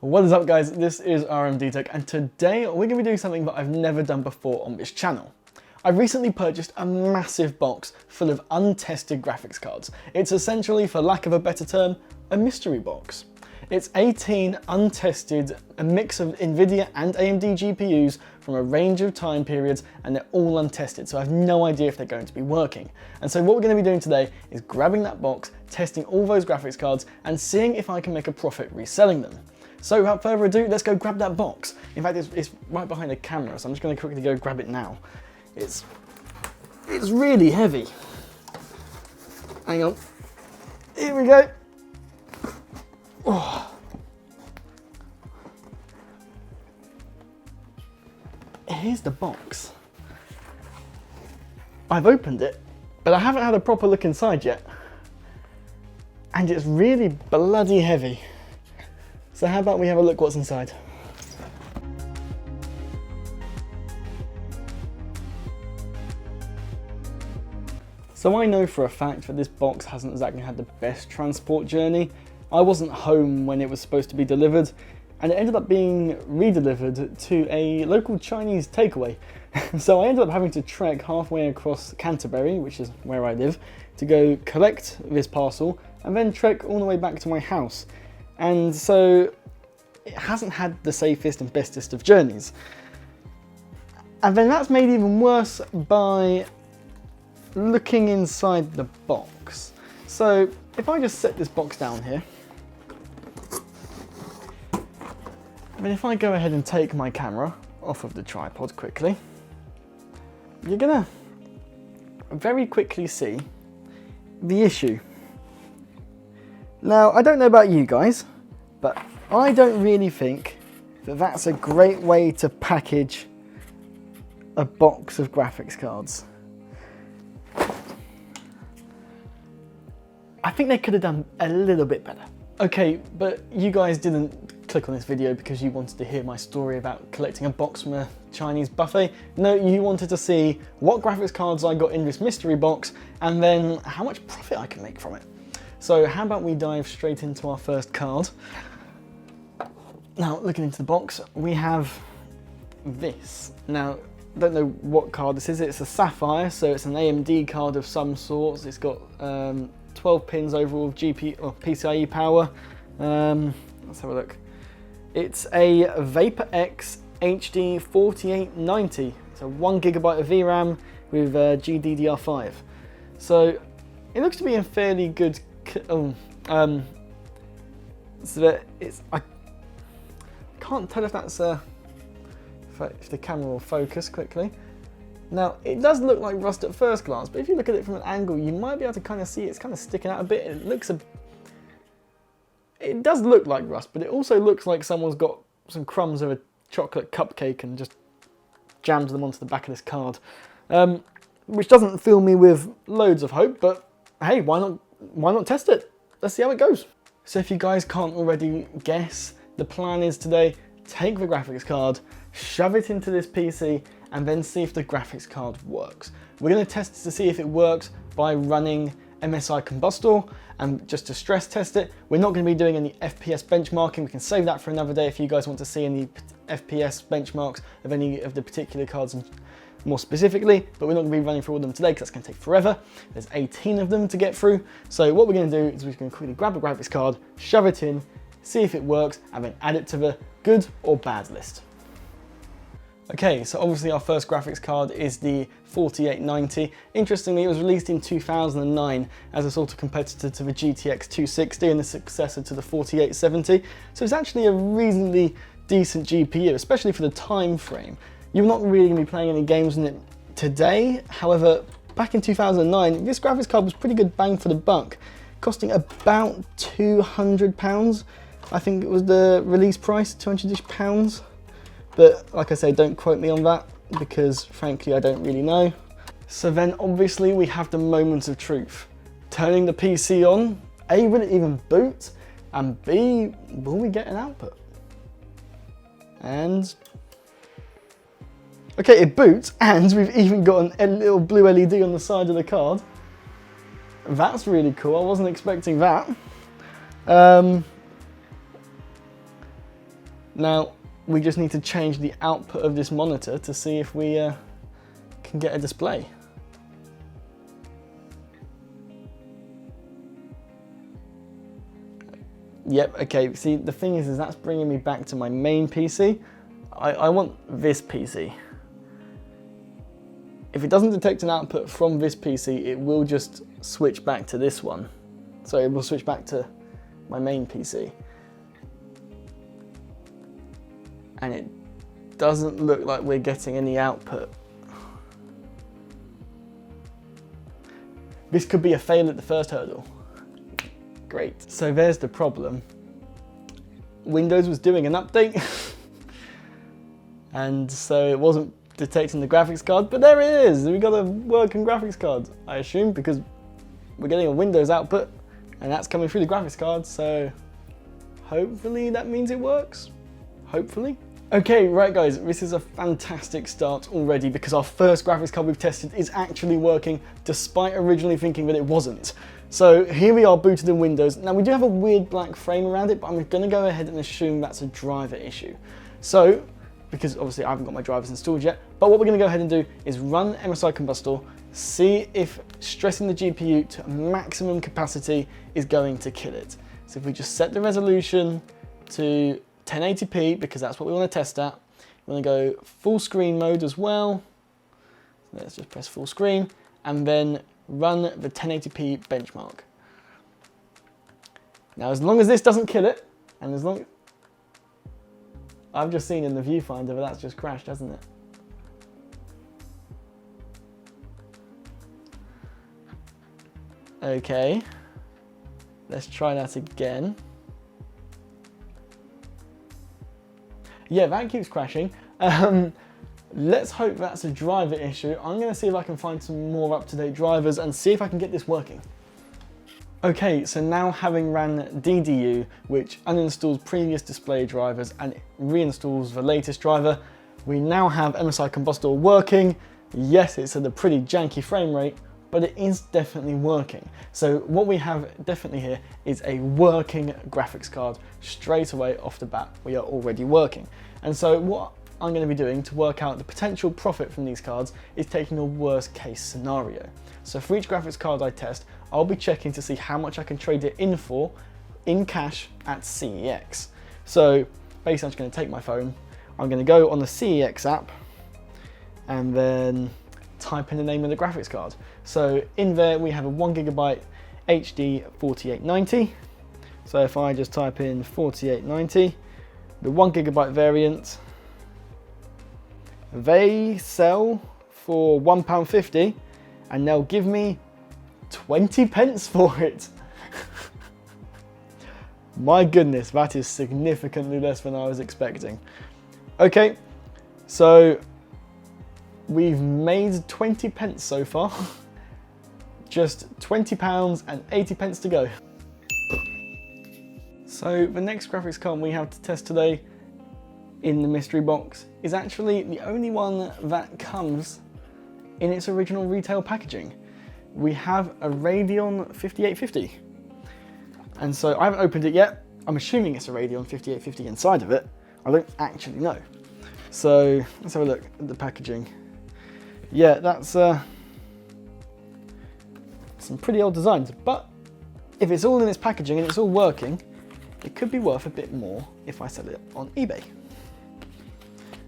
What is up guys, this is RMDTECH and today we're going to be doing something that I've never done before on this channel. I recently purchased a massive box full of untested graphics cards. It's essentially, for lack of a better term, a mystery box. It's 18 untested, a mix of NVIDIA and AMD GPUs from a range of time periods, and they're all untested, so I have no idea if they're going to be working. And so what we're going to be doing today is grabbing that box, testing all those graphics cards, and seeing if I can make a profit reselling them. So without further ado, let's go grab that box. In fact, it's right behind the camera, so I'm just going to quickly go grab it now. It's really heavy. Hang on. Here we go. Oh. Here's the box. I've opened it, but I haven't had a proper look inside yet. And it's really bloody heavy. So how about we have a look what's inside? So I know for a fact that this box hasn't exactly had the best transport journey. I wasn't home when it was supposed to be delivered, and it ended up being re-delivered to a local Chinese takeaway. So I ended up having to trek halfway across Canterbury, which is where I live, to go collect this parcel and then trek all the way back to my house. And so it hasn't had the safest and bestest of journeys. And then that's made even worse by looking inside the box. So if I just set this box down here, and if I go ahead and take my camera off of the tripod quickly, you're gonna very quickly see the issue. Now, I don't know about you guys, but I don't really think that that's a great way to package a box of graphics cards. I think they could have done a little bit better. Okay, but you guys didn't click on this video because you wanted to hear my story about collecting a box from a Chinese buffet. No, you wanted to see what graphics cards I got in this mystery box and then how much profit I can make from it. So how about we dive straight into our first card. Now, looking into the box, we have this. Now, I don't know what card this is. It's a Sapphire, so it's an AMD card of some sorts. It's got 12 pins overall of PCIe power. Let's have a look. It's a VaporX HD 4890. It's a 1 GB of VRAM with GDDR5. So it looks to be in fairly good. So that I can't tell if that's if the camera will focus quickly. Now, it does look like rust at first glance, but if you look at it from an angle, you might be able to kind of see it's kind of sticking out a bit. It does look like rust, but it also looks like someone's got some crumbs of a chocolate cupcake and just jammed them onto the back of this card, which doesn't fill me with loads of hope, but hey, why not test it? Let's see how it goes. So if you guys can't already guess, the plan is today, take the graphics card, shove it into this PC, and then see if the graphics card works. We're going to test to see if it works by running MSI Combustor, and just to stress test it. We're not going to be doing any FPS benchmarking. We can save that for another day if you guys want to see any FPS benchmarks of any of the particular cards more specifically, but we're not going to be running through all of them today because that's going to take forever. There's 18 of them to get through. So what we're going to do is we're going to quickly grab a graphics card, shove it in, see if it works, and then add it to the good or bad list. Okay, so obviously our first graphics card is the 4890. Interestingly, it was released in 2009 as a sort of competitor to the GTX 260 and the successor to the 4870. So it's actually a reasonably decent GPU, especially for the time frame. You're not really going to be playing any games in it today. However, back in 2009, this graphics card was pretty good bang for the buck, costing about £200. I think it was the release price, £200-ish pounds. But like I say, don't quote me on that because frankly, I don't really know. So then obviously we have the moment of truth. Turning the PC on, A, will it even boot? And B, will we get an output? And okay, it boots, and we've even got a little blue LED on the side of the card. That's really cool, I wasn't expecting that. Now, we just need to change the output of this monitor to see if we can get a display. Yep, okay, see, the thing is that's bringing me back to my main PC. I want this PC. If it doesn't detect an output from this PC, it will just switch back to this one. So it will switch back to my main PC. And it doesn't look like we're getting any output. This could be a fail at the first hurdle. Great. So there's the problem. Windows was doing an update and so it wasn't detecting the graphics card, but there it is. We got a working graphics card, I assume, because we're getting a Windows output and that's coming through the graphics card, so hopefully that means it works. Hopefully. Okay, right guys, this is a fantastic start already because our first graphics card we've tested is actually working despite originally thinking that it wasn't. So here we are booted in Windows. Now we do have a weird black frame around it, but I'm gonna go ahead and assume that's a driver issue. So, because obviously I haven't got my drivers installed yet, but what we're gonna go ahead and do is run MSI Combustor, see if stressing the GPU to maximum capacity is going to kill it. So if we just set the resolution to 1080p, because that's what we wanna test at. We're gonna go full screen mode as well. Let's just press full screen, and then run the 1080p benchmark. Now, as long as this doesn't kill it, and as long... I've just seen in the viewfinder that that's just crashed, hasn't it? Okay. Let's try that again. Yeah, that keeps crashing. Let's hope that's a driver issue. I'm going to see if I can find some more up-to-date drivers and see if I can get this working. Okay, so now having ran DDU, which uninstalls previous display drivers and reinstalls the latest driver, we now have MSI Combustor working. Yes, it's at a pretty janky frame rate, but it is definitely working. So what we have definitely here is a working graphics card straight away off the bat. We are already working. And so what I'm going to be doing to work out the potential profit from these cards is taking a worst case scenario. So for each graphics card I test, I'll be checking to see how much I can trade it in for in cash at CEX. So basically I'm just going to take my phone, I'm going to go on the CEX app and then type in the name of the graphics card. So in there we have a 1GB HD 4890. So if I just type in 4890, the 1GB variant, they sell for £1.50 and they'll give me 20 pence for it. My goodness, that is significantly less than I was expecting. Okay, so we've made 20 pence so far. Just £20 and 80 pence to go. So the next graphics card we have to test today in the mystery box is actually the only one that comes in its original retail packaging. We have a Radeon 5850. And so I haven't opened it yet. I'm assuming it's a Radeon 5850 inside of it. I don't actually know. So let's have a look at the packaging. Yeah, that's some pretty old designs, but if it's all in its packaging and it's all working, it could be worth a bit more if I sell it on eBay.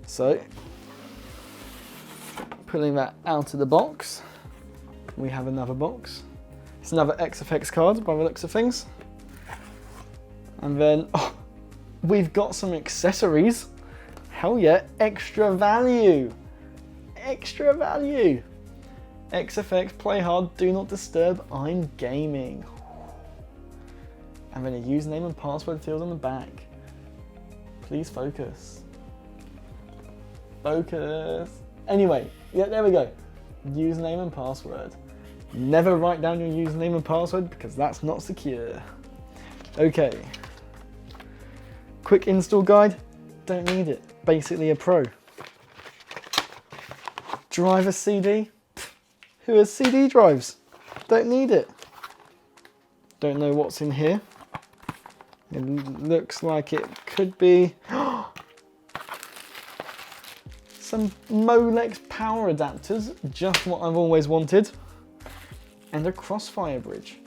So, pulling that out of the box, we have another box. It's another XFX card by the looks of things. And then, oh, we've got some accessories. Hell yeah, extra value. Extra value. XFX, play hard, do not disturb, I'm gaming. And then a username and password field on the back. Please focus. Focus. Anyway, yeah, there we go. Username and password. Never write down your username and password because that's not secure. Okay. Quick install guide. Don't need it. Basically a pro. Driver CD. Who has CD drives? Don't need it. Don't know what's in here. It looks like it could be some Molex power adapters, just what I've always wanted, and a Crossfire bridge.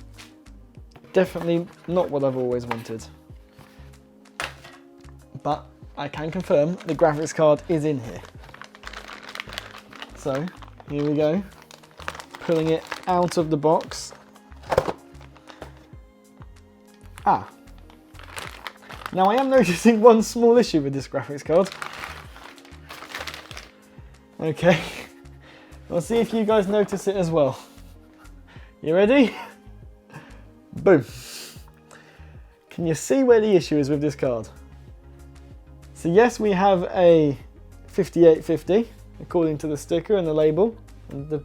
Definitely not what I've always wanted. But I can confirm the graphics card is in here. So, here we go. Pulling it out of the box. Ah. Now I am noticing one small issue with this graphics card. Okay. I'll see if you guys notice it as well. You ready? Boom. Can you see where the issue is with this card? So yes, we have a 5850, according to the sticker and the label, and the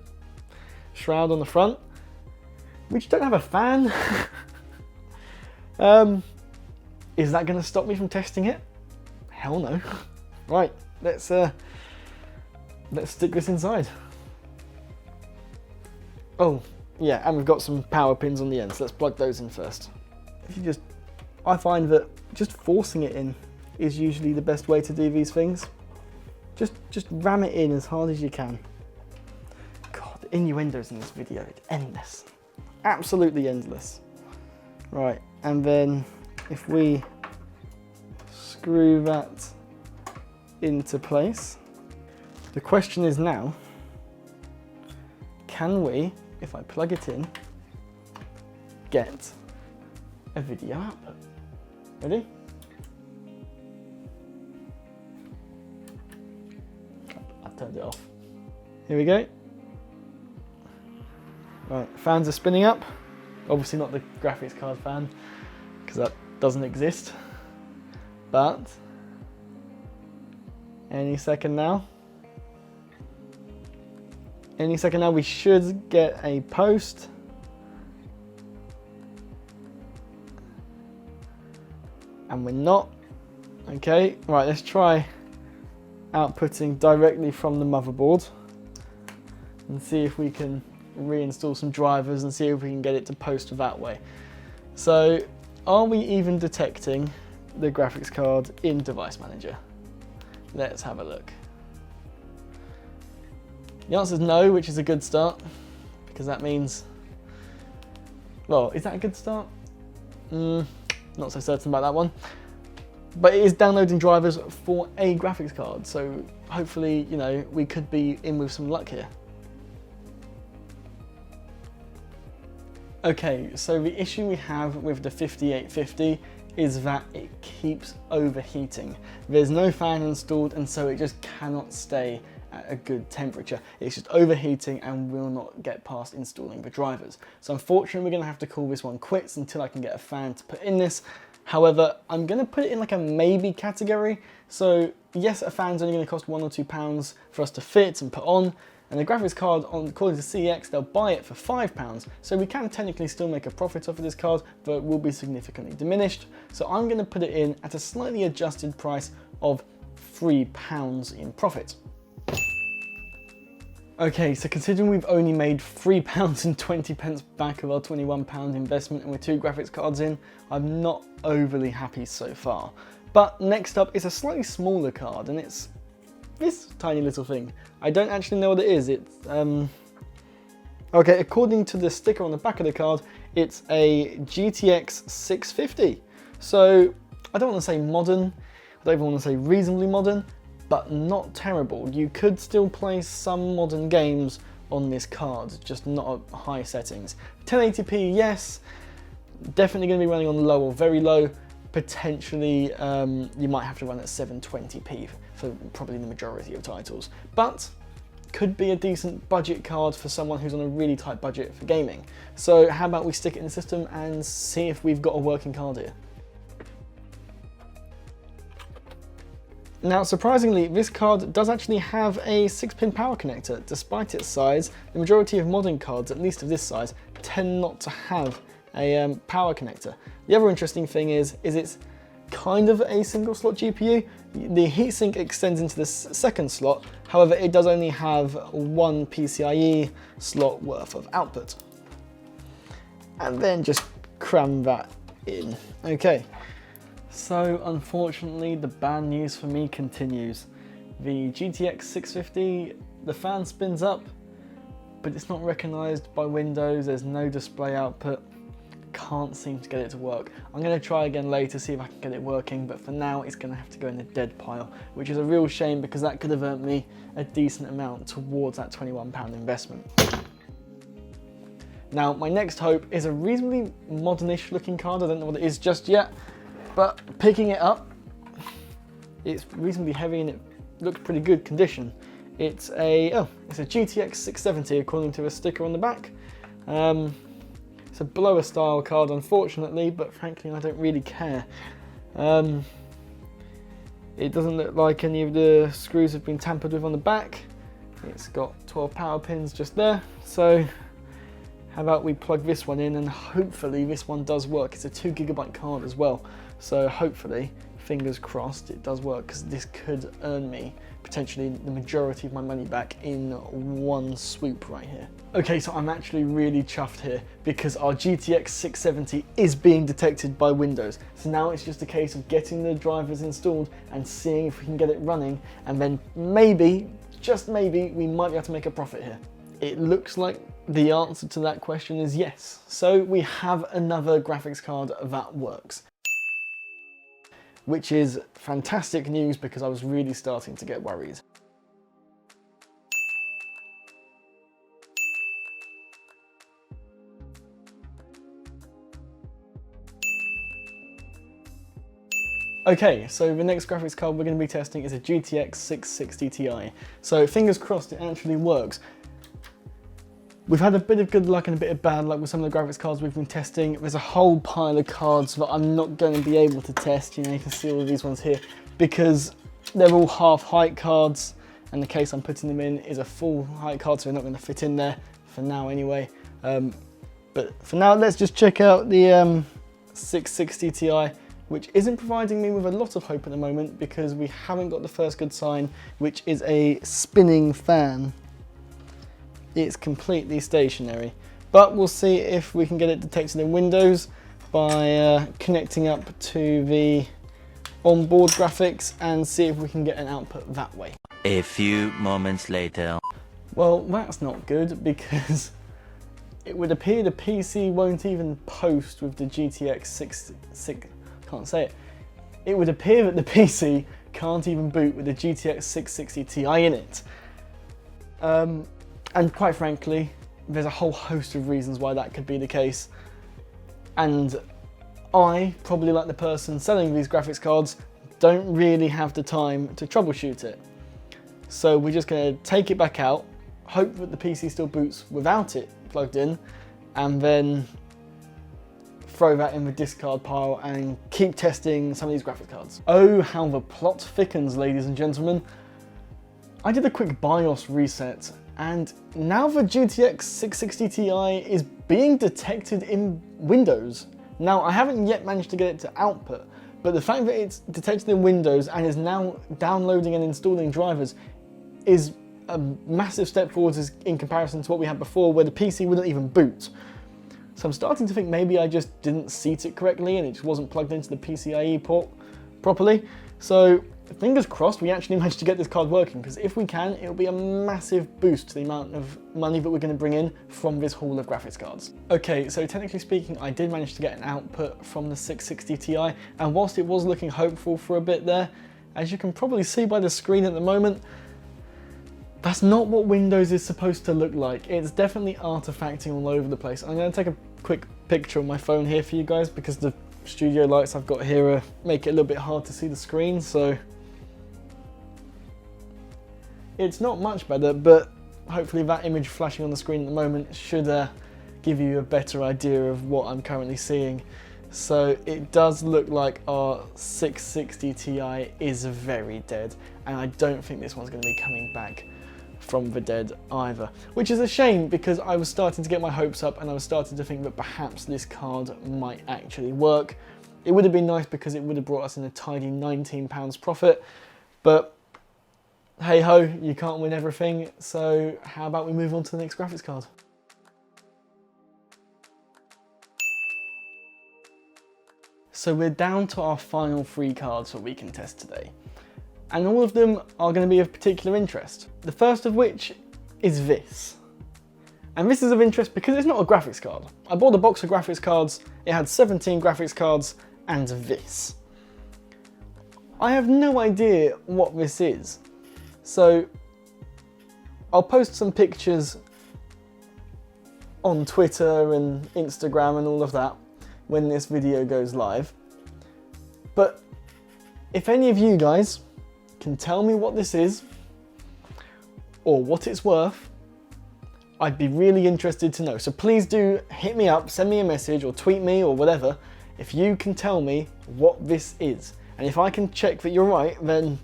shroud on the front. We just don't have a fan. Is that going to stop me from testing it? Hell no. Right, let's stick this inside. Oh, yeah, and we've got some power pins on the end, so let's plug those in first. I find that just forcing it in is usually the best way to do these things. Just ram it in as hard as you can. God, the innuendos in this video, it's endless. Absolutely endless. Right, and then if we screw that into place, the question is now, can we, if I plug it in, get a video output? Ready? I've turned it off. Here we go. Right, fans are spinning up. Obviously not the graphics card fan, because that doesn't exist. But any second now. Any second now we should get a post. And we're not. Okay, right, let's try outputting directly from the motherboard and see if we can reinstall some drivers and see if we can get it to post that way. So, are we even detecting the graphics card in Device Manager? Let's have a look. The answer is no, which is a good start, because that means, well, is that a good start? Not so certain about that one. But it is downloading drivers for a graphics card, so hopefully, you know, we could be in with some luck here. Okay, so the issue we have with the 5850 is that it keeps overheating. There's no fan installed, and so it just cannot stay at a good temperature. It's just overheating and will not get past installing the drivers. So unfortunately, we're going to have to call this one quits until I can get a fan to put in this. However, I'm going to put it in like a maybe category. So yes, a fan's only going to cost £1 or £2 for us to fit and put on. And the graphics card, according to CX, they'll buy it for £5. So we can technically still make a profit off of this card, but it will be significantly diminished. So I'm going to put it in at a slightly adjusted price of £3 in profit. Okay, so considering we've only made £3.20 back of our £21 investment and with 2 graphics cards in, I'm not overly happy so far. But next up is a slightly smaller card, and it's this tiny little thing. I don't actually know what it is. It's, okay, according to the sticker on the back of the card, it's a GTX 650. So I don't want to say modern, I don't even want to say reasonably modern, but not terrible. You could still play some modern games on this card, just not at high settings. 1080p, yes, definitely going to be running on low or very low. Potentially, you might have to run at 720p for probably the majority of titles, but could be a decent budget card for someone who's on a really tight budget for gaming. So how about we stick it in the system and see if we've got a working card here. Now, surprisingly, this card does actually have a 6-pin power connector. Despite its size, the majority of modern cards, at least of this size, tend not to have a power connector. The other interesting thing is it's kind of a single slot GPU. The heatsink extends into the second slot, however, it does only have 1 PCIe slot worth of output. And then just cram that in. Okay. So unfortunately, the bad news for me continues. The GTX 650, the fan spins up, but it's not recognised by Windows, there's no display output. Can't seem to get it to work. I'm going to try again later, see if I can get it working, but for now it's going to have to go in the dead pile, which is a real shame because that could have earned me a decent amount towards that £21 investment. Now, my next hope is a reasonably modernish looking card. I don't know what it is just yet, but picking it up, it's reasonably heavy and it looks pretty good condition. It's a GTX 670 according to a sticker on the back. It's a blower style card unfortunately, but frankly I don't really care. It doesn't look like any of the screws have been tampered with on the back. It's got 12 power pins just there, so how about we plug this one in and hopefully this one does work. It's a 2GB card as well, so hopefully, fingers crossed, it does work because this could earn me potentially the majority of my money back in one swoop right here. Okay, so I'm actually really chuffed here because our GTX 670 is being detected by Windows. So now it's just a case of getting the drivers installed and seeing if we can get it running, and then maybe, just maybe, we might be able to make a profit here. It looks like the answer to that question is yes. So we have another graphics card that works, which is fantastic news because I was really starting to get worried. Okay, so the next graphics card we're going to be testing is a GTX 660 Ti. So fingers crossed it actually works. We've had a bit of good luck and a bit of bad luck with some of the graphics cards we've been testing. There's a whole pile of cards that I'm not going to be able to test. You know, you can see all of these ones here because they're all half height cards, and the case I'm putting them in is a full height card, so they're not going to fit in there for now anyway. But for now, let's just check out the 660 Ti, which isn't providing me with a lot of hope at the moment because we haven't got the first good sign, which is a spinning fan. It's completely stationary, but we'll see if we can get it detected in Windows by connecting up to the onboard graphics and see if we can get an output that way. A few moments later. Well, that's not good because it would appear the PC won't even post with the GTX 660. Can't say it. It would appear that the PC can't even boot with the GTX 660 Ti in it. And quite frankly, there's a whole host of reasons why that could be the case. And I, probably like the person selling these graphics cards, don't really have the time to troubleshoot it. So we're just going to take it back out, hope that the PC still boots without it plugged in, and then throw that in the discard pile and keep testing some of these graphics cards. Oh, how the plot thickens, ladies and gentlemen. I did a quick BIOS reset, and now the GTX 660 Ti is being detected in Windows. Now, I haven't yet managed to get it to output, but the fact that it's detected in Windows and is now downloading and installing drivers is a massive step forwards in comparison to what we had before, where the PC wouldn't even boot. So I'm starting to think maybe I just didn't seat it correctly and it just wasn't plugged into the PCIe port properly. So fingers crossed we actually managed to get this card working, because if we can, it'll be a massive boost to the amount of money that we're going to bring in from this haul of graphics cards. Okay, so technically speaking, I did manage to get an output from the 660 Ti, and whilst it was looking hopeful for a bit there, as you can probably see by the screen at the moment, that's not what Windows is supposed to look like. It's definitely artifacting all over the place. I'm going to take a quick picture on my phone here for you guys because the studio lights I've got here make it a little bit hard to see the screen, so it's not much better, but hopefully that image flashing on the screen at the moment should give you a better idea of what I'm currently seeing. So it does look like our 660 Ti is very dead, and I don't think this one's going to be coming back from the dead either, which is a shame because I was starting to get my hopes up and I was starting to think that perhaps this card might actually work. It would have been nice because it would have brought us in a tidy £19 profit, but hey ho, you can't win everything, so how about we move on to the next graphics card. So we're down to our final 3 cards that we can test today. and all of them are going to be of particular interest. The first of which is this. And this is of interest because it's not a graphics card. I bought a box of graphics cards, it had 17 graphics cards and this. I have no idea what this is. So I'll post some pictures on Twitter and Instagram and all of that when this video goes live. But if any of you guys can tell me what this is or what it's worth, I'd be really interested to know. So please do hit me up, send me a message or tweet me or whatever if you can tell me what this is. And if I can check that you're right, then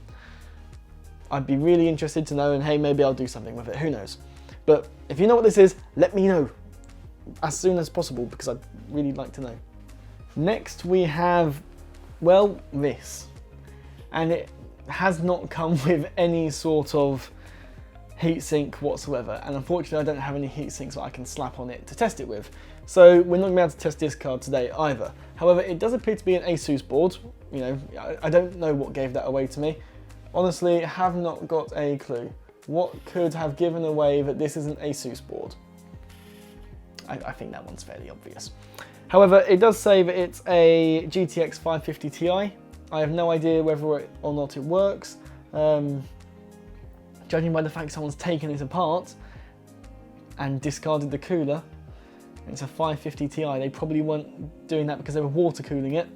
I'd be really interested to know, and hey, maybe I'll do something with it, who knows. But if you know what this is, let me know as soon as possible because I'd really like to know. Next we have, well, this. And it has not come with any sort of heatsink whatsoever, and unfortunately I don't have any heatsinks that I can slap on it to test it with. So we're not going to be able to test this card today either. However, it does appear to be an Asus board. You know, I don't know what gave that away to me. Honestly, have not got a clue. What could have given away that this is an Asus board? I think that one's fairly obvious. However, it does say that it's a GTX 550 Ti. I have no idea whether or not it works. Judging by the fact someone's taken it apart and discarded the cooler, it's a 550 Ti. They probably weren't doing that because they were water cooling it.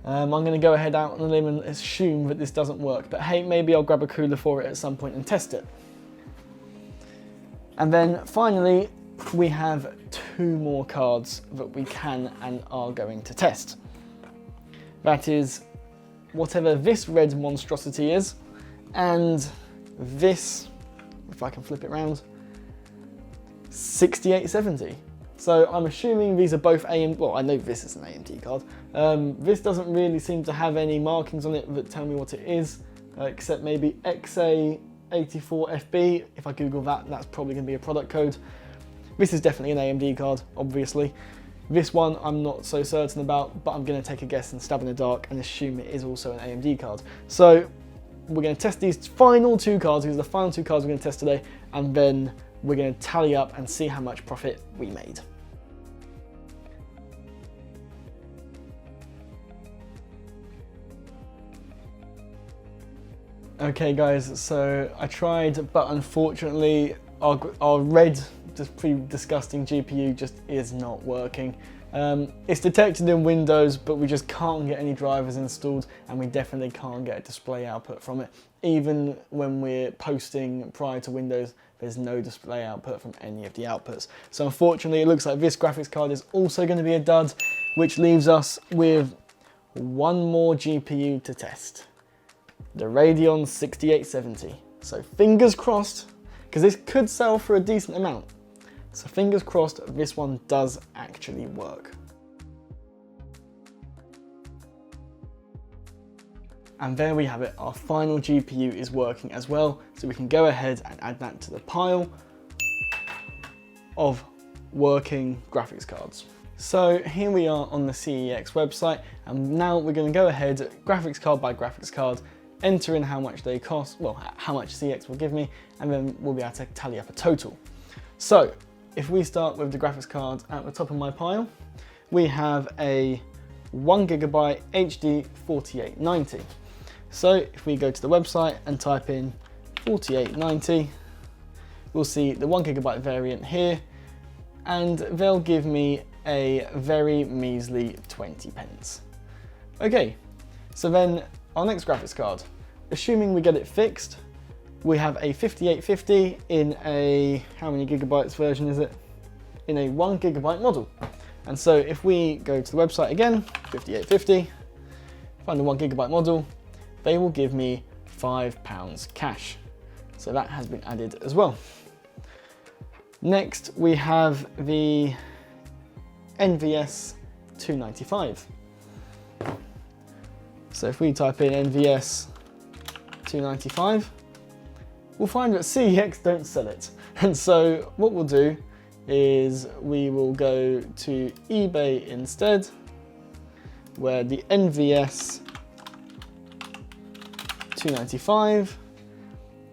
I'm going to go ahead out on a limb and assume that this doesn't work, but hey, maybe I'll grab a cooler for it at some point and test it. And then finally, we have two more cards that we can and are going to test. That is whatever this red monstrosity is, and this, if I can flip it around, 6870. So I'm assuming these are both AMD, well, I know this is an AMD card. This doesn't really seem to have any markings on it that tell me what it is, except maybe XA84FB. If I Google that, that's probably going to be a product code. This is definitely an AMD card, obviously. This one I'm not so certain about, but I'm going to take a guess and stab in the dark and assume it is also an AMD card. So we're going to test these final two cards. These are the final two cards we're going to test today, and then we're going to tally up and see how much profit we made. Okay guys, so I tried, but unfortunately our red, just pretty disgusting GPU just is not working. It's detected in Windows, but we just can't get any drivers installed, and we definitely can't get a display output from it. Even when we're posting prior to Windows, there's no display output from any of the outputs. So unfortunately, it looks like this graphics card is also going to be a dud, which leaves us with one more GPU to test. The Radeon 6870. So fingers crossed, because this could sell for a decent amount. So fingers crossed this one does actually work. And there we have it, our final GPU is working as well, so we can go ahead and add that to the pile of working graphics cards. So here we are on the CEX website, and now we're going to go ahead graphics card by graphics card, enter in how much they cost, well, how much CEX will give me, and then we'll be able to tally up a total. So if we start with the graphics card at the top of my pile, we have a 1GB HD 4890. So if we go to the website and type in 4890, we'll see the 1GB variant here, and they'll give me a very measly 20 pence. Okay, so then our next graphics card, assuming we get it fixed, we have a 5850 in a, how many gigabytes version is it? In a 1GB model. And so if we go to the website again, 5850, find the 1GB model, they will give me £5 cash. So that has been added as well. Next, we have the NVS 295. So if we type in NVS 295, we'll find that CEX don't sell it. And so what we'll do is we will go to eBay instead, where the NVS 295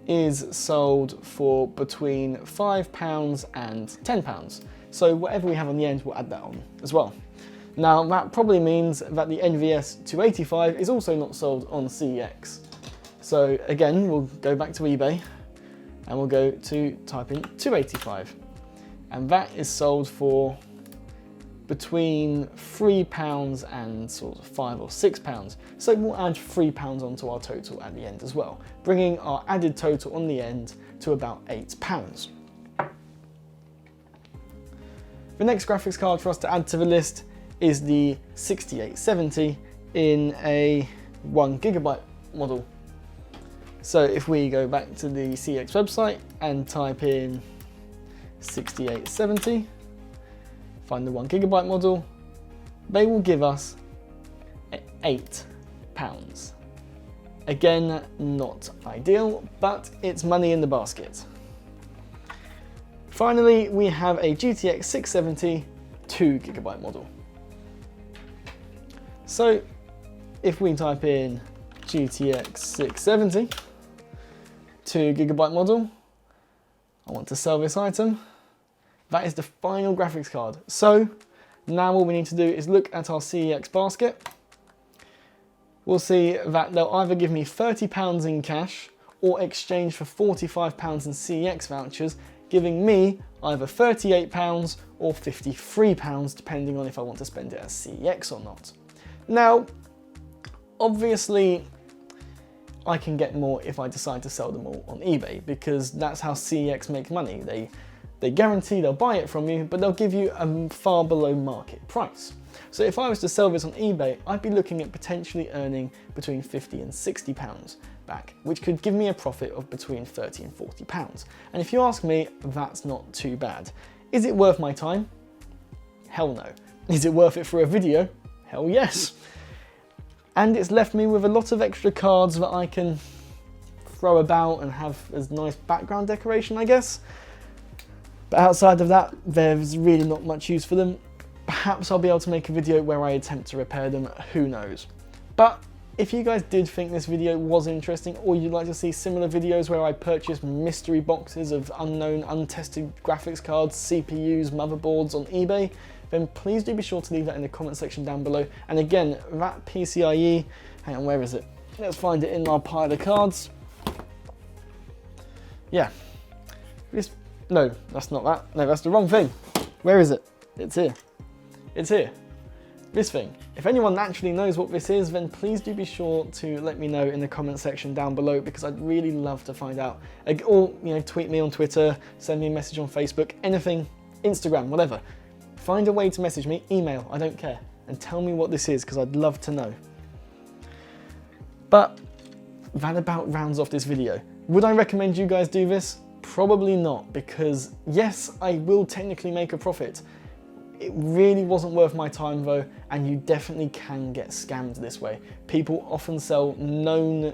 is sold for between £5 and £10. So whatever we have on the end, we'll add that on as well. Now that probably means that the NVS 285 is also not sold on CEX. So again, we'll go back to eBay and we'll go to type in 285. And that is sold for between £3 and sort of £5 or £6. So we'll add £3 onto our total at the end as well, bringing our added total on the end to about £8. The next graphics card for us to add to the list is the 6870 in a 1GB model. So if we go back to the CEX website and type in 6870, find the 1GB model, they will give us £8. Again, not ideal, but it's money in the basket. Finally, we have a GTX 670 2GB model. So if we type in GTX 670 2GB model, I want to sell this item. That is the final graphics card. So now all we need to do is look at our CEX basket. We'll see that they'll either give me £30 in cash or exchange for £45 in CEX vouchers, giving me either £38 or £53, depending on if I want to spend it as CEX or not. Now, obviously, I can get more if I decide to sell them all on eBay, because that's how CEX make money. They guarantee they'll buy it from you, but they'll give you a far below market price. So if I was to sell this on eBay, I'd be looking at potentially earning between £50 and £60 back, which could give me a profit of between £30 and £40. And if you ask me, that's not too bad. Is it worth my time? Hell no. Is it worth it for a video? Hell yes. And it's left me with a lot of extra cards that I can throw about and have as nice background decoration, I guess. But outside of that, there's really not much use for them. Perhaps I'll be able to make a video where I attempt to repair them, who knows. But if you guys did think this video was interesting, or you'd like to see similar videos where I purchase mystery boxes of unknown, untested graphics cards, CPUs, motherboards on eBay, then please do be sure to leave that in the comment section down below. And again, that PCIe, hang on, where is it? Let's find it in our pile of cards. Yeah. No, that's not that. No, that's the wrong thing. Where is it? It's here. It's here. This thing. If anyone actually knows what this is, then please do be sure to let me know in the comment section down below, because I'd really love to find out. Or, tweet me on Twitter, send me a message on Facebook, anything, Instagram, whatever. Find a way to message me, email, I don't care, and tell me what this is, because I'd love to know. But that about rounds off this video. Would I recommend you guys do this? Probably not, because yes, I will technically make a profit. It really wasn't worth my time though, and you definitely can get scammed this way. People often sell known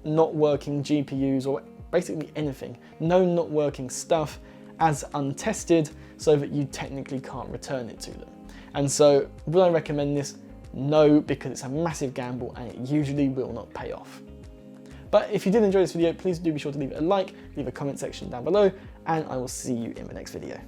not working GPUs, or basically anything, known not working stuff, as untested, so that you technically can't return it to them. And so, would I recommend this? No, because it's a massive gamble and it usually will not pay off. But if you did enjoy this video, please do be sure to leave it a like, leave a comment section down below, and I will see you in the next video.